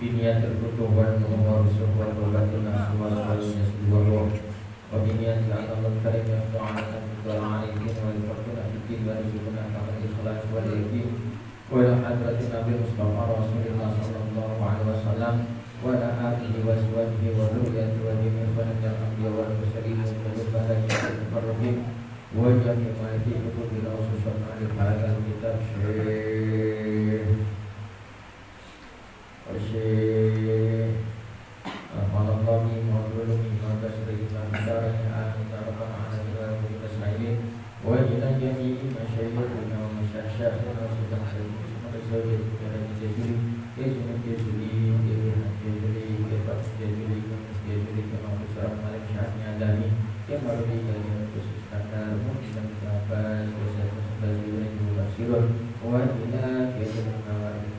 بنية الفتوح والرسوخ والتوبة النصر والنسل والروح وبنية العظم الكريم يفتح على النفس والعالمين ويفرقنا في الدين ويرزقنا حق الإخلاص واليقين وإلى حضرة النبي المصطفى رسول الله صلى الله عليه وسلم وعلى آله وأزواجه وذريته وجميع إخواننا الأنبياء والمرسلين وكل الملائكة المقربين وجميع ما في كتبنا خصوصا عن هذا الكتاب Syekh Al-Falaqami Ma'adulumi Ma'adasri Ma'adarani Al-Mutarafan Al-Mutarafan Al-Mutarafan Wajina jami'i masyayikhina wa masyayikhina wa sudah Al-Mutarafan Al-Jazuli Jazuli Jazuli Jazuli Jazuli Jazuli Kama Usrah Malik Syahnya Adami Yang baru dijadikan khusus kadar Mungkin dan berapa Selesai Jazuli Jazuli Wajina Jazuli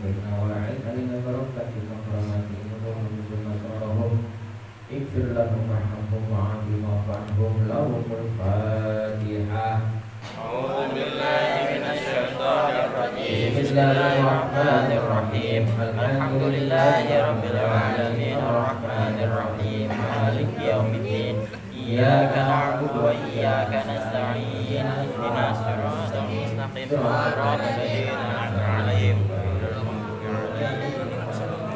Nawa'id Alina Barakati Makramati Nuhum Nasarahum Ighfir lahum warhamhum wa'afihim wa'af'anhum lahumul Fatihah. A'udzu billahi minasyaitonir rajim. Bismillahirrahmanirrahim. Alhamdulillahi rabbil alamin arrahmanir rahim maliki yaumiddin. Iyyaka na'budu wa iyyaka nasta'in. Ihdinas siratal mustaqim. Siratal ladzina an'amta 'alaihim ghairil maghdubi 'alaihim waladdallin.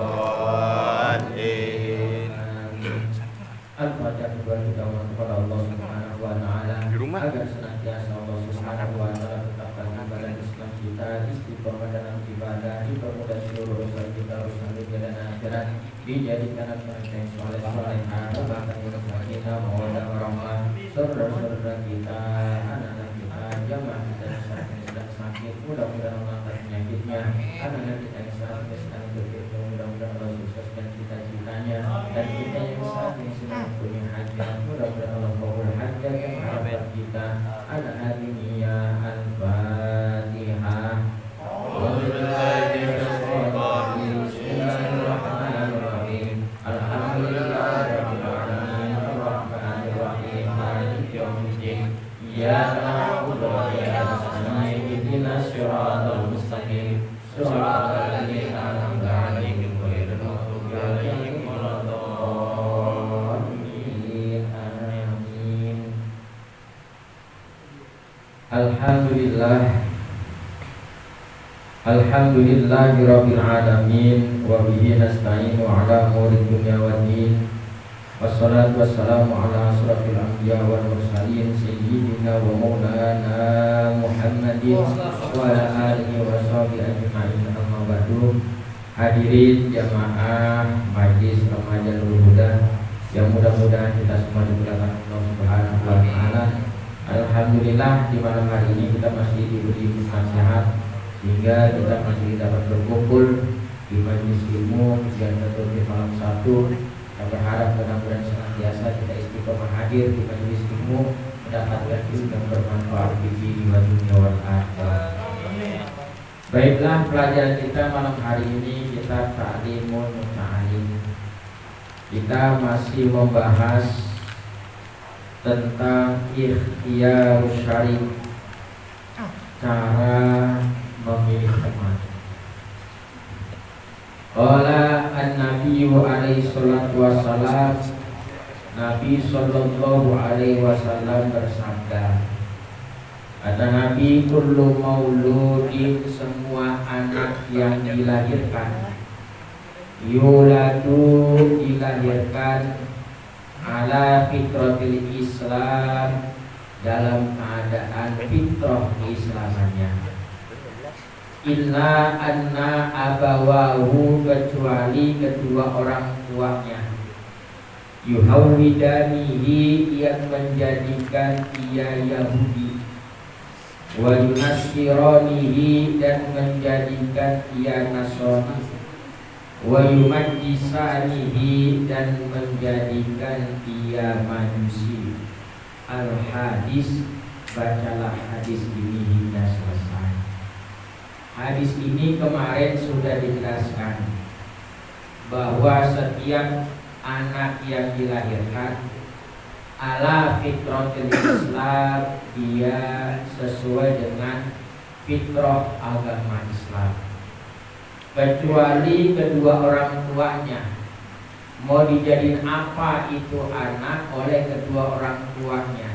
Al-Fatihah kepada Allah Subhanahu wa Ta'ala agar senantiasa Allah Subhanahu wa Ta'ala tetapkan ibadah Islam kita istiqomah dalam ibadah, dipermudah seluruh urusan kita, urusan dunia dan akhirat, dijadikan anak yang soleh-solehah, bahkan kita mawaddah warahmah, saudara-saudara kita, anak-anak kita, jamaah kita yang saat ini sedang sakit, mudah-mudahan Allah angkat penyakitnya, anak-anak kita yang saat ini sedang bekerja, mudah-mudahan Allah sukseskan cita-citanya, dan kita yang saat ini sedang punya hajat, mudah-mudahan Allah kabul hajat yang harapan kita. Ada hari ini ya Al-Fatihah. Bismillahirrahmanirrahim. Alhamdulillahirabbil alamin arrahmanir rahim maliki yaumiddin. Iyyaka na'budu wa iyyaka nasta'in ihdinas siratal mustaqim. Siratal ladzina an'amta 'alaihim ghairil maghdubi 'alaihim waladdallin. Amin. Alhamdulillahirabbil alamin wa bihi nasta'inu ala umuri dunya waddin. Wassalatu wassalamu ala asrafil anbiya wal mursalin sayyidina wa maulana Muhammadin wa ala alihi wa sahbihi ajma'in. Amma ba'du. Hadirin jamaah Majlis Remaja Nurul Huda yang mudah-mudahan kita semua diberkahi Allah Subhanahu wa Ta'ala. Alhamdulillah di malam hari ini kita masih diberi nasihat sehingga kita masih dapat berkumpul di majlis ilmu yang tertutup di malam satu. Kita berharap mudah-mudahan senantiasa kita istiqomah hadir di majlis ilmu, mendapatkan ilmu yang bermanfaat di dunia wal akhirah. Baiklah, pelajaran kita malam hari ini kita ta'limul muta'alim. Kita masih membahas tentang ikhtiyarus syar'i, cara memilih teman. Qala an-nabiyyu alaihi salatu wassalam, Nabi sallallahu alaihi wasallam bersabda, kata Nabi, kullu mauludin, semua anak yang dilahirkan, yuladu, dilahirkan, ala fitratil Islam, dalam keadaan fitrah keislamannya. Illa anna abawahu, kecuali kedua orang tuanya, yuhawidanihi, yang menjadikan ia Yahudi, wa yunasiranihi, dan menjadikan ia Nasrani, wa yumajjisanihi, dan menjadikan ia Majusi. Al-hadis, bacalah hadis ini hingga selesai. Hadis ini kemarin sudah dijelaskan bahwa setiap anak yang dilahirkan ala fitratil Islam, dia sesuai dengan fitrah agama Islam. kecuali kedua orang tuanya. Mau dijadiin apa itu anak oleh kedua orang tuanya.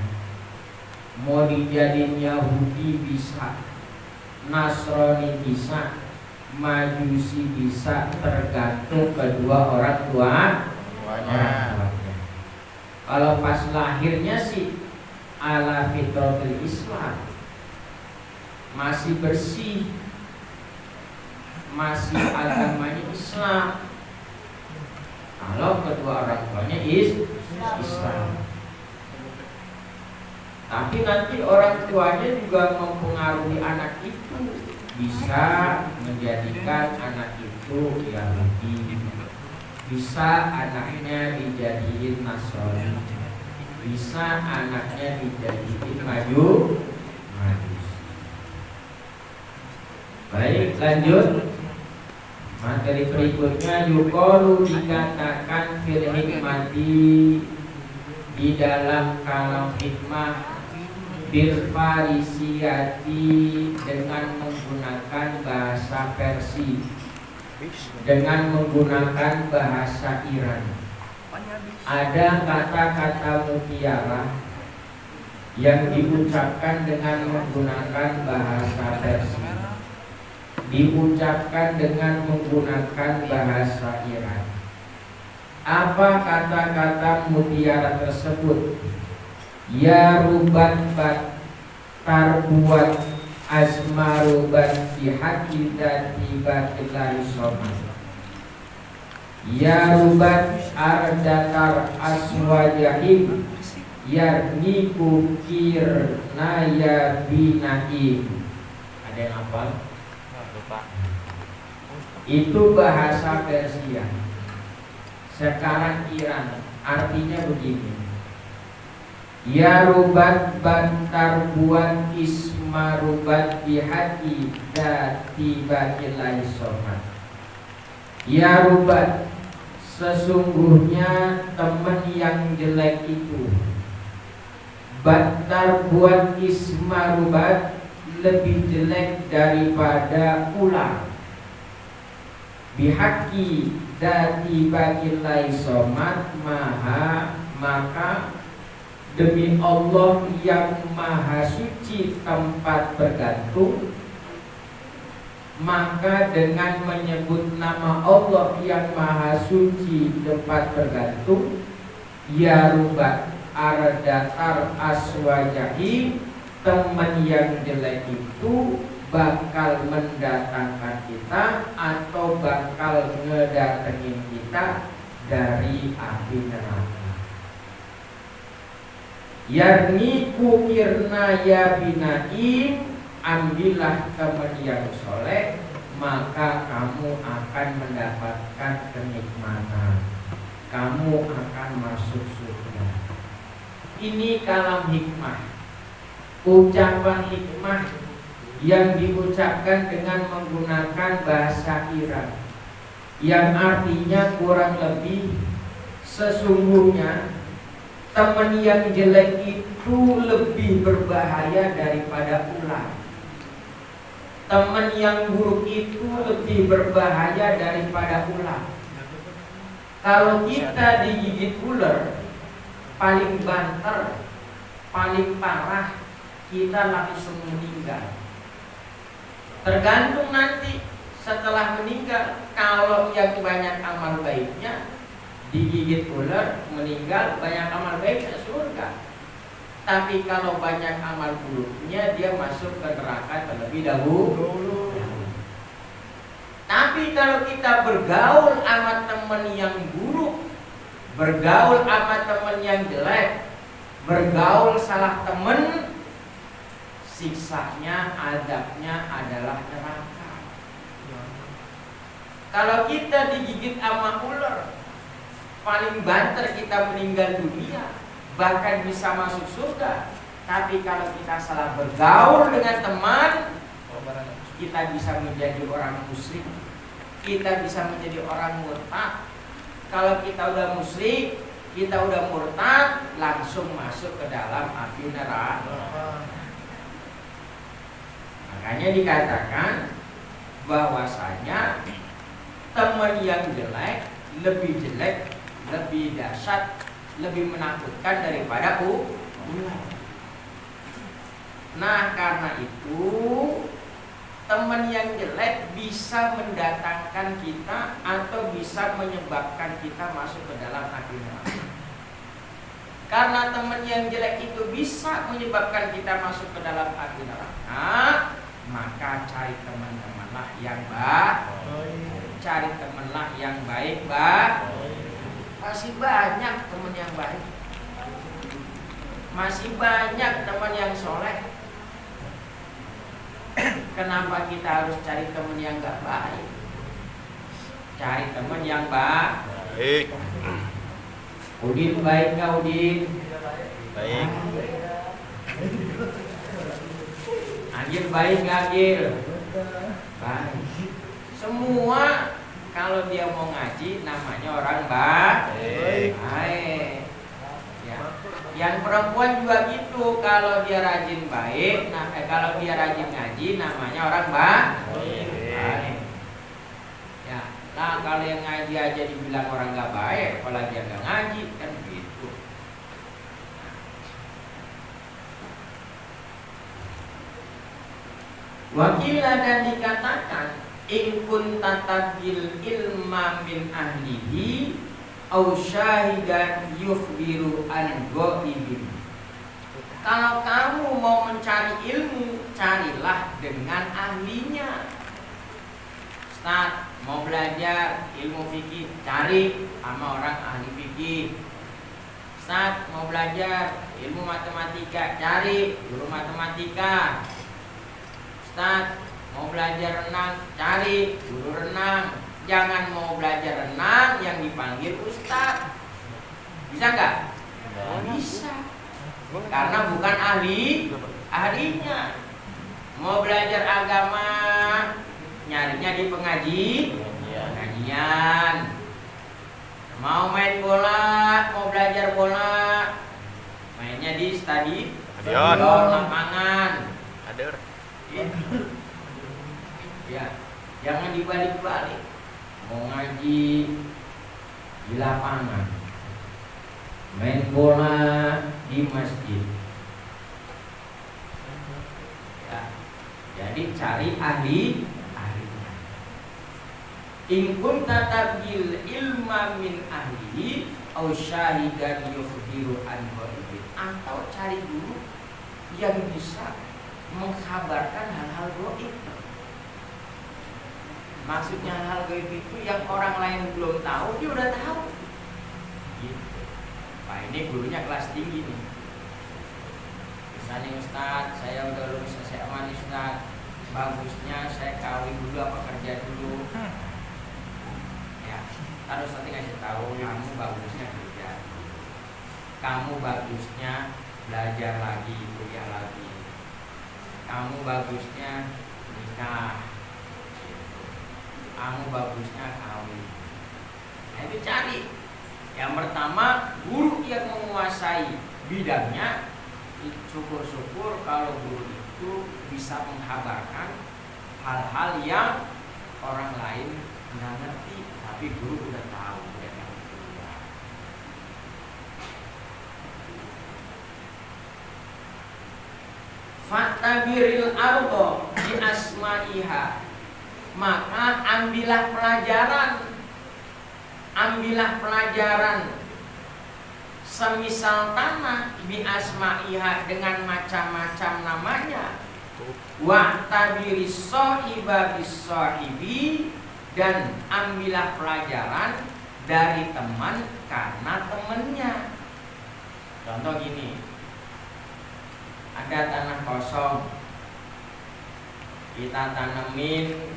Mau dijadiin Yahudi bisa, Nasrani bisa, Majusi bisa, tergantung kedua orang tuanya. Kalau pas lahirnya sih ala fitratul Islam, masih bersih, masih agamanya Islam. Kalau kedua orang tuanya Islam, tapi nanti orang tuanya juga mempengaruhi anak itu, bisa menjadikan anak itu Yahudi, bisa anaknya dijadiin Nasrani, bisa anaknya dijadiin Majusi. Baik, lanjut. Materi berikutnya, yuqalu dikatakan fil hikmati, di dalam kalam hikmah, bil farisiyati, dengan menggunakan bahasa Persia, dengan menggunakan bahasa Iran. Ada kata-kata mutiara yang diucapkan dengan menggunakan bahasa Persia, diucapkan dengan menggunakan bahasa Iran. Apa kata-kata mutiara tersebut? Ya rubat bat tarbuat asmarubat bihaqi dati batillahi somad. Ya rubat ardatar aswajahim yarniku kirnaya binaim. Ada yang hafal? Itu bahasa Persia. Sekarang Iran, artinya begini. Ya rubat bantar buat isma rubat bihati dati bakilai somat. Ya rubat, sesungguhnya teman yang jelek itu, bantar buat isma rubat, lebih jelek daripada ular. Bihaqi dati bakilai somat maha, maka demi Allah yang maha suci tempat bergantung, maka dengan menyebut nama Allah yang maha suci tempat bergantung, ya rubat ardatar aswajahi, teman yang jelek itu bakal mendatangkan kita atau bakal ngedatengin kita dari api neraka. Yarni kukirna ya binaim, ambillah teman yang soleh, maka kamu akan mendapatkan kenikmatan, kamu akan masuk surga. Ini kalam hikmah, ucapan hikmah yang diucapkan dengan menggunakan bahasa Iran, yang artinya kurang lebih, sesungguhnya teman yang jelek itu lebih berbahaya daripada ular. Teman yang buruk itu lebih berbahaya daripada ular. Kalau kita digigit ular, paling banter, paling parah, kita langsung meninggal. Tergantung nanti setelah meninggal. Kalau yang banyak amal baiknya, digigit ular, meninggal, banyak amal baiknya surga. Tapi kalau banyak amal buruknya, dia masuk ke neraka terlebih dahulu. Tapi kalau kita bergaul sama teman yang buruk, bergaul sama teman yang jelek, bergaul salah teman, siksanya, adabnya adalah neraka. Kalau kita digigit sama ular, paling banter kita meninggal dunia, bahkan bisa masuk surga. Tapi kalau kita salah bergaul dengan teman, kita bisa menjadi orang musyrik, kita bisa menjadi orang murtad. Kalau kita udah musyrik, kita udah murtad, langsung masuk ke dalam api neraka. Makanya dikatakan bahwasanya teman yang jelek, lebih dahsyat, lebih menakutkan daripada ular. Nah, karena itu teman yang jelek bisa mendatangkan kita atau bisa menyebabkan kita masuk ke dalam api neraka. Karena teman yang jelek itu bisa menyebabkan kita masuk ke dalam api neraka, maka cari teman-temanlah yang baik. Cari temanlah yang baik, Masih banyak teman yang baik. Masih banyak teman yang soleh. Kenapa kita harus cari teman yang gak baik? Cari teman yang baik. Udin baik gak Udin? Baik. Agil baik gak Agil? Baik. Semua kalau dia mau ngaji namanya orang baik. Ya. Yang perempuan juga gitu, kalau dia rajin baik, kalau dia rajin ngaji namanya orang baik. Ya, nah kalau yang ngaji aja dibilang orang gak baik, apalagi yang gak ngaji kan gitu. Wakilah dan dikatakan in kunta tabil ilma min ahlihi au syahidan yukhbiru an ghaibin. Kalau kamu mau mencari ilmu, carilah dengan ahlinya. Ustaz, mau belajar ilmu fikih, cari sama orang ahli fikih. Ustaz, mau belajar ilmu matematika, cari guru matematika. Ustaz, mau belajar renang, cari guru renang. Jangan mau belajar renang yang dipanggil ustaz. Bisa nggak? Bisa. Karena bukan ahlinya. Mau belajar agama, nyarinya di pengajian. Mau main bola, mau belajar bola, mainnya di stadion lapangan. Ya, jangan dibalik-balik. Mau ngaji di lapangan, main bola di masjid. Ya, jadi cari ahlinya. In kunta tabgil ilma min ahlihi aw syahidan yukhbiru an ghaibin, atau cari guru yang bisa mengkabarkan hal-hal gaib. Maksudnya hal gaib itu yang orang lain belum tahu, dia udah tahu. Gitu. Pak, ini gurunya kelas tinggi nih. Misalnya Ustaz, saya udah lulus SMA nih Ustaz. Bagusnya saya kawin dulu apa kerja dulu. Ya, harus nanti ngasih tahu kamu bagusnya kerja. Kamu bagusnya belajar lagi, kuliah lagi. Kamu bagusnya nikah. Kamu bagusnya kawin. Nah itu cari. Yang pertama, guru yang menguasai bidangnya. Syukur-syukur kalau guru itu bisa mengkabarkan hal-hal yang orang lain nggak ngerti, tapi guru udah tahu, udah ngerti. Fatabiril ardo bi asma'iha, maka ambillah pelajaran semisal tanah bi asma'iha dengan macam-macam namanya. Wa tabiris sahiba bis sahibi, dan ambillah pelajaran dari teman karena temannya. Contoh gini, ada tanah kosong, kita tanemin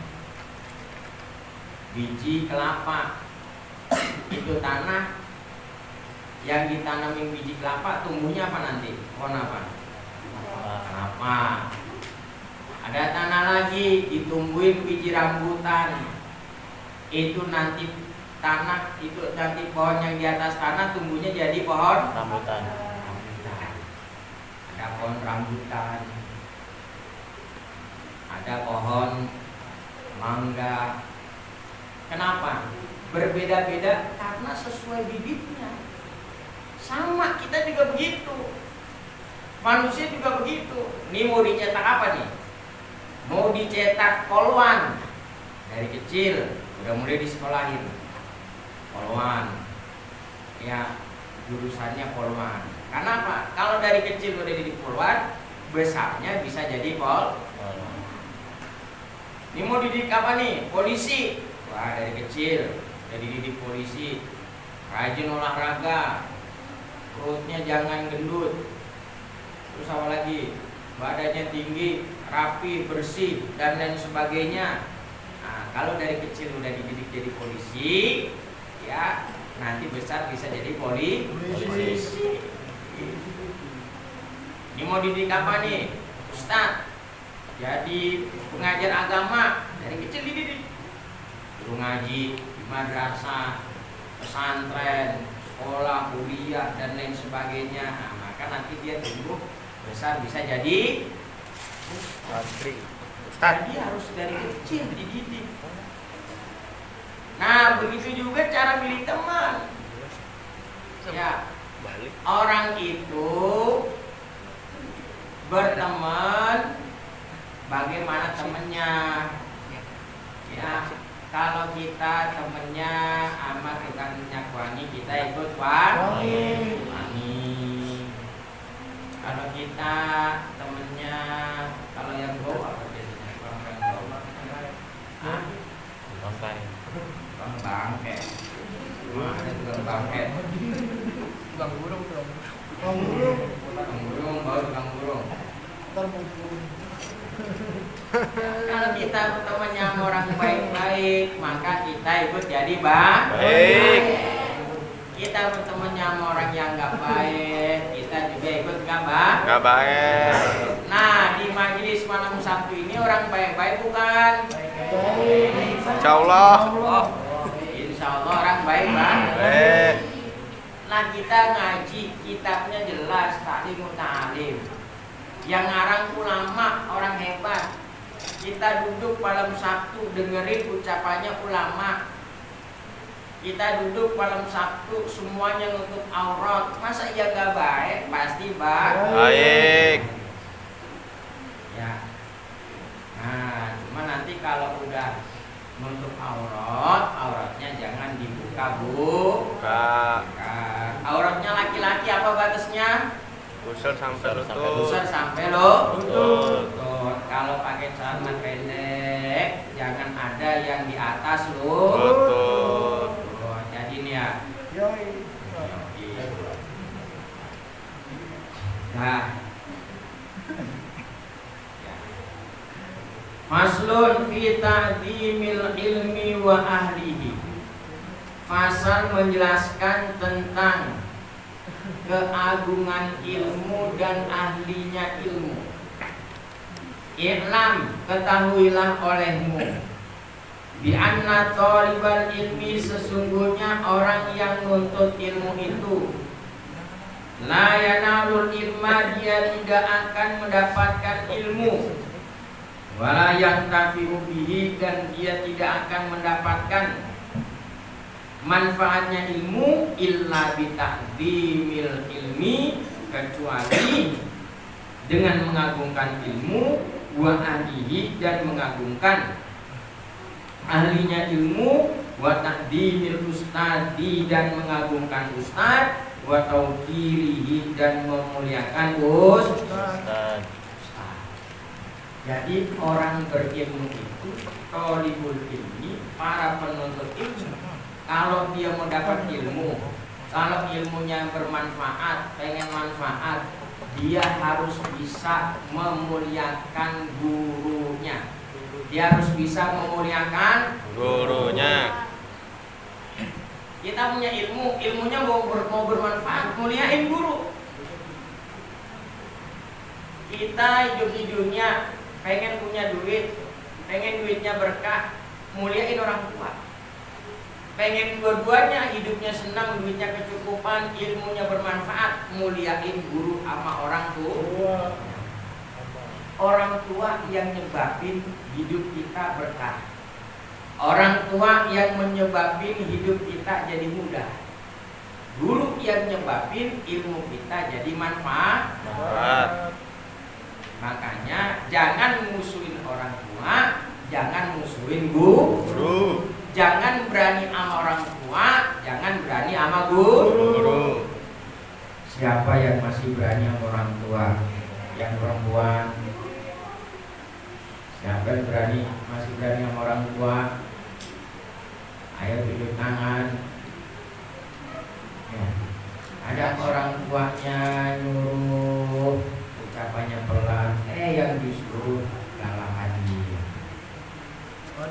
biji kelapa. Itu tanah yang ditanamin biji kelapa, tumbuhnya apa nanti? Pohon apa? Kelapa. Ada tanah lagi ditumbuhin biji rambutan. Itu nanti pohon yang di atas tanah tumbuhnya jadi pohon Rambutan. Ada pohon rambutan, ada pohon mangga, Kenapa? Berbeda-beda karena sesuai bibitnya. Sama kita juga begitu. Manusia juga begitu. Ini mau dicetak apa nih? Mau dicetak polwan. Dari kecil udah mulai disekolahin. Polwan. Ya, jurusannya polwan. Kenapa? Kalau dari kecil udah dididik polwan, besarnya bisa jadi polwan. Ini mau dididik apa nih? Polisi. Wah, dari kecil udah dididik polisi. Rajin olahraga. Perutnya jangan gendut. Terus apa lagi? Badannya tinggi, rapi, bersih, dan lain sebagainya. Nah, kalau dari kecil udah dididik jadi polisi, ya nanti besar bisa jadi polisi. Ini mau dididik apa nih? Ustadz, jadi pengajar agama. Dari kecil dididik. Suruh ngaji di madrasah, pesantren, sekolah, kuliah, dan lain sebagainya. Nah, maka nanti dia tumbuh besar bisa jadi santri. Jadi harus dari kecil dididik. Nah, begitu juga cara milih teman. Ya, orang itu berteman bagaimana temennya. Ya, kalau kita temennya sama tukang minyak wangi, kita ikut wangi. Kalau kita temennya, kalau yang bau apa biasanya? Orang yang bau apa? Tukang bangke. Ada tukang bangke. Tukang burung. Tukang burung, bau tukang burung. Kalau kita temennya sama orang baik-baik, maka kita ikut jadi baik. Kita bertemannya sama orang yang nggak baik, kita juga ikut nggak baik. Nah, di majelis malam Sabtu ini orang baik-baik bukan? Insya Allah. Insya Allah orang baik. Nah, kita ngaji, kitabnya jelas, taklim ta'lim. Yang ngarang ulama, orang hebat. Kita duduk malam Sabtu dengerin ucapannya ulama. Kita duduk malam Sabtu semuanya nutup aurat. Masa iya gak baik? Pasti baik. Ya. Nah, cuma nanti kalau udah nutup auratnya jangan dibuka, Bu. Auratnya laki-laki apa batasnya? Pusar sampai Pusar sampai lutut. Kalau pakai celana pendek jangan ada yang di atas lutut. Jadi ini ya. Nah. Faslun fi ta'dhimil ilmi wa ahlihi. Fasal menjelaskan tentang keagungan ilmu dan ahlinya ilmu. I'lam, ketahuilah olehmu, bi anna thalibal ilmi, sesungguhnya orang yang nuntut ilmu itu, la yanalul ilma, dia tidak akan mendapatkan ilmu, wala yantafi'u bihi, dan dia tidak akan mendapatkan manfaatnya ilmu, illa bita'dhimil ilmi, kecuali dengan mengagungkan ilmu, wa ahlihi, dan mengagungkan ahlinya ilmu, wa ta'dhimil ustadi, dan mengagungkan ustad, wa tauqirihi, dan memuliakan ustad. Jadi orang berilmu itu, thalibul ilmi, para penuntut ilmu, kalau dia mau dapat ilmu, kalau ilmunya bermanfaat, pengen manfaat, dia harus bisa memuliakan gurunya. Dia harus bisa memuliakan gurunya. Kita punya ilmu, ilmunya mau bermanfaat, muliain guru. Kita hidup di dunia, pengen punya duit, pengen duitnya berkah, muliain orang tua. Pengen dua-duanya, hidupnya senang, duitnya kecukupan, ilmunya bermanfaat, muliain guru sama orang tua. Orang tua yang nyebabin hidup kita berkah. Orang tua yang menyebabkan hidup kita jadi mudah. Guru yang nyebabin ilmu kita jadi manfaat. Makanya jangan musuhin orang tua, jangan musuhin guru. Jangan berani sama orang tua, jangan berani sama guru. Siapa yang masih berani sama orang tua? Yang perempuan. Siapa yang masih berani sama orang tua? Ayo tunjuk tangan. Ya. Ada orang tuanya nyuruh, ucapannya pelan, yang disuruh galak dia.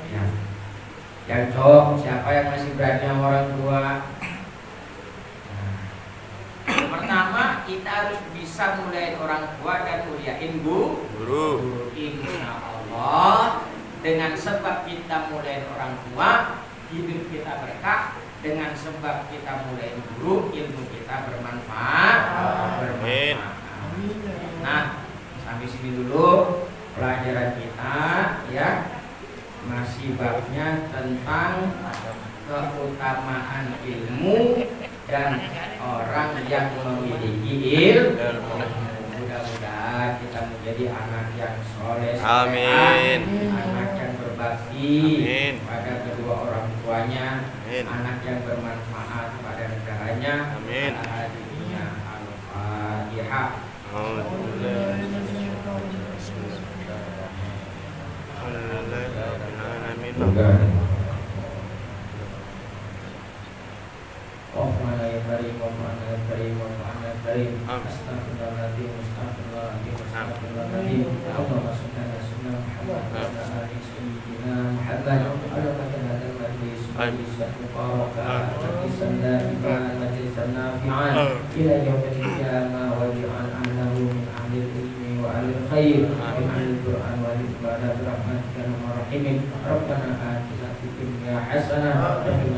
Ya. Yang cowok, siapa yang masih berani sama orang tua? Nah. Pertama, kita harus bisa muliain orang tua dan muliain guru. Insya Allah, dengan sebab kita muliain orang tua, hidup kita berkah. Dengan sebab kita muliain guru, ilmu kita bermanfaat. Nah, sampai sini dulu pelajaran kita, ya. Masih babnya tentang keutamaan ilmu dan orang yang memiliki ilmu. Mudah-mudahan kita menjadi anak yang soleh, Amin. anak yang berbakti Amin. pada kedua orang tuanya, Amin. anak yang bermanfaat pada negaranya. Amin. Al-Fatihah. Wafana ya karim, wafana ya karim, wafana ya karim. Astaghfirullahaladzim, astaghfirullahaladzim, astaghfirullahaladzim. Allahumma shalli ala sayyidina Muhammad wa ala ali sayyidina Muhammad. Alhamdulillah hadal majlis majlisan mubarakah, majlisan da'iman, majlisan nafi'an ila yaumil qiyamah wa ja'alnahu min ahlil ilmi wa ahlil khair min ahlil Qur'an wa ibadah bi rahmatika ya arhamar rahimin. Rabbana atina fid dunya hasanah wa fil